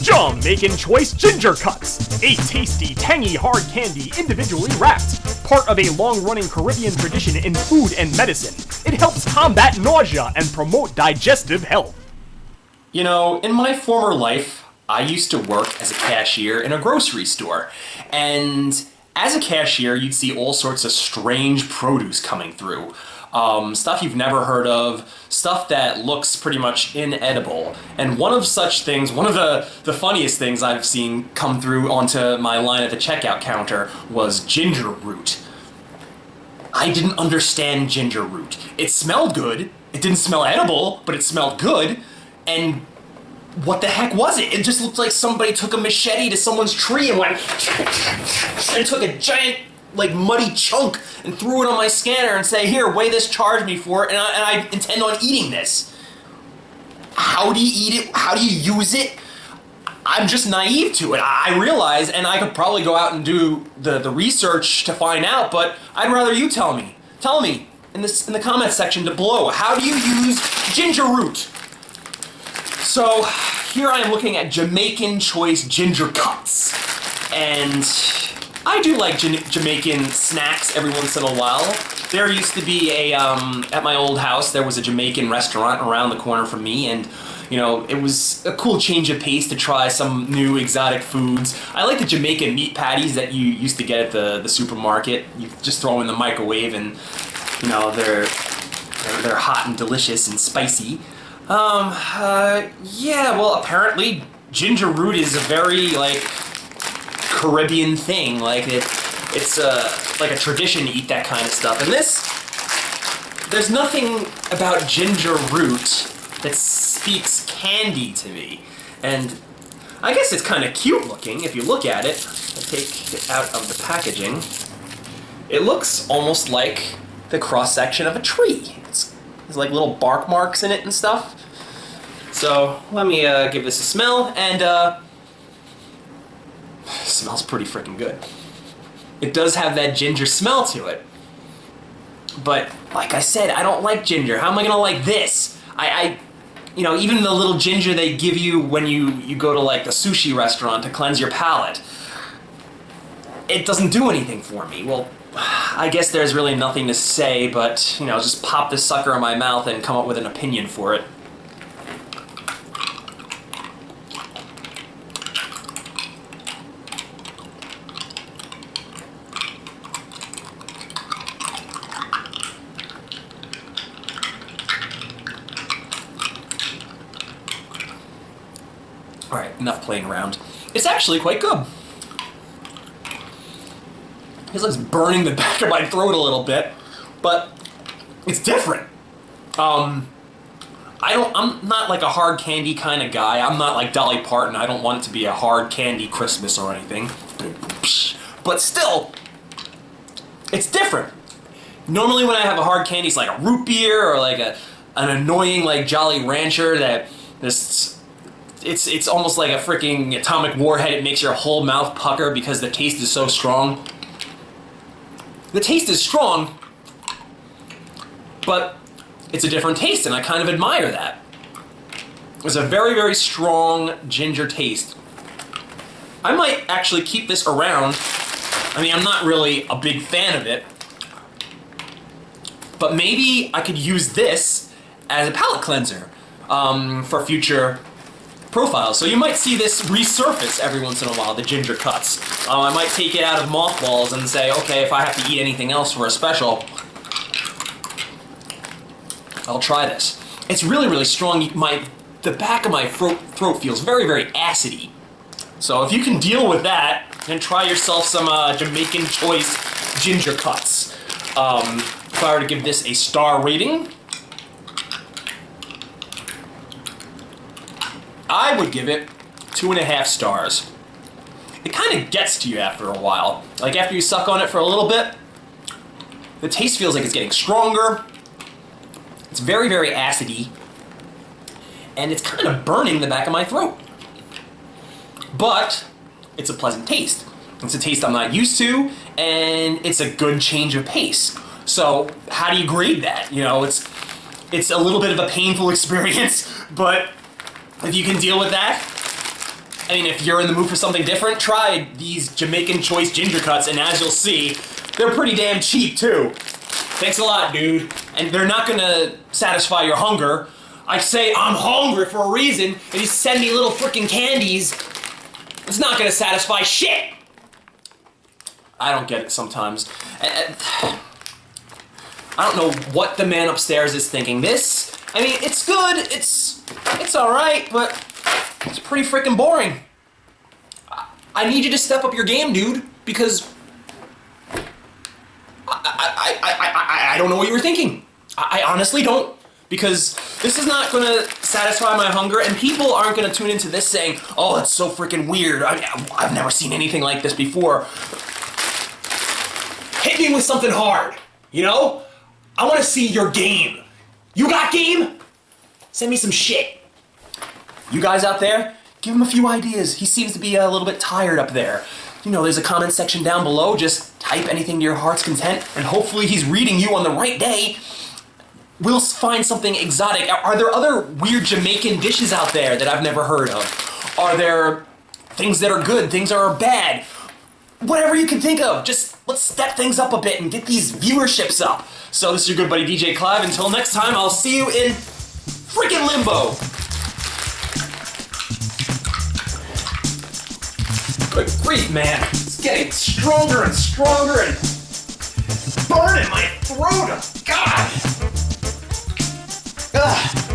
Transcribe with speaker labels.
Speaker 1: Jamaican Choice Ginger Cuts, a tasty, tangy hard candy individually wrapped, part of a long-running Caribbean tradition in food and medicine. It helps combat nausea and promote digestive health.
Speaker 2: You know, in my former life, I used to work as a cashier in a grocery store, and as a cashier, you'd see all sorts of strange produce coming through. Stuff you've never heard of, stuff that looks pretty much inedible. And one of such things, one of the funniest things I've seen come through onto my line at the checkout counter was ginger root. I didn't understand ginger root. It smelled good. It didn't smell edible, but it smelled good. And what the heck was it? It just looked like somebody took a machete to someone's tree and went and took a giant, like, muddy chunk and threw it on my scanner and say, here, weigh this, charge me for it, and I intend on eating this. How do you eat it? How do you use it? I'm just naive to it. I realize, and I could probably go out and do the research to find out, but I'd rather you tell me. Tell me in the comments section below, how do you use ginger root? So here I am looking at Jamaican Choice Ginger Cuts, and I do like Jamaican snacks every once in a while. There used to be at my old house, there was a Jamaican restaurant around the corner from me, and you know, it was a cool change of pace to try some new exotic foods. I like the Jamaican meat patties that you used to get at the supermarket. You just throw them in the microwave and, you know, they're hot and delicious and spicy. Yeah, well, apparently ginger root is a very, like, Caribbean thing. Like, it's like a tradition to eat that kind of stuff. And there's nothing about ginger root that speaks candy to me. And I guess it's kind of cute looking if you look at it. I take it out of the packaging. It looks almost like the cross-section of a tree. There's like little bark marks in it and stuff. So let me give this a smell, and smells pretty freaking good. It does have that ginger smell to it. But like I said, I don't like ginger. How am I gonna like this? You know, even the little ginger they give you when you go to like a sushi restaurant to cleanse your palate, it doesn't do anything for me. Well, I guess there's really nothing to say, but, you know, just pop this sucker in my mouth and come up with an opinion for it. Alright, enough playing around. It's actually quite good. It's like burning the back of my throat a little bit, but it's different. I'm not like a hard candy kind of guy. I'm not like Dolly Parton. I don't want it to be a hard candy Christmas or anything. But still, it's different. Normally when I have a hard candy, it's like a root beer or like an annoying like Jolly Rancher that just... It's almost like a freaking atomic warhead. It makes your whole mouth pucker because the taste is so strong. The taste is strong, but it's a different taste, and I kind of admire that. It's a very, very strong ginger taste. I might actually keep this around. I mean, I'm not really a big fan of it, but maybe I could use this as a palate cleanser for future profiles. So you might see this resurface every once in a while, the ginger cuts. I might take it out of mothballs and say, okay, if I have to eat anything else for a special, I'll try this. It's really, really strong. The back of my throat feels very, very acidy. So if you can deal with that, then try yourself some Jamaican Choice Ginger Cuts. If I were to give this a star rating, I would give it 2.5 stars. It kind of gets to you after a while. Like after you suck on it for a little bit, the taste feels like it's getting stronger. It's very, very acidy. And it's kind of burning the back of my throat. But it's a pleasant taste. It's a taste I'm not used to, and it's a good change of pace. So how do you grade that? You know, it's a little bit of a painful experience, but if you can deal with that, I mean, if you're in the mood for something different, try these Jamaican Choice Ginger Cuts, and as you'll see, they're pretty damn cheap, too. Thanks a lot, dude. And they're not gonna satisfy your hunger. I say I'm hungry for a reason, and you send me little freaking candies. It's not gonna satisfy shit! I don't get it sometimes. I don't know what the man upstairs is thinking. This, I mean, it's good, it's alright, but it's pretty freaking boring. I need you to step up your game, dude, because I don't know what you were thinking. I honestly don't, because this is not gonna satisfy my hunger, and people aren't gonna tune into this saying, oh, it's so freaking weird, I've never seen anything like this before. Hit me with something hard, you know? I wanna see your game. You got game? Send me some shit. You guys out there, give him a few ideas. He seems to be a little bit tired up there. You know, there's a comment section down below. Just type anything to your heart's content, and hopefully he's reading you on the right day. We'll find something exotic. Are there other weird Jamaican dishes out there that I've never heard of? Are there things that are good, things that are bad? Whatever you can think of. Just let's step things up a bit and get these viewerships up. So this is your good buddy Djclyve. Until next time, I'll see you in freaking Limbo. Good grief, man. It's getting stronger and stronger and burning my throat. God. Ugh.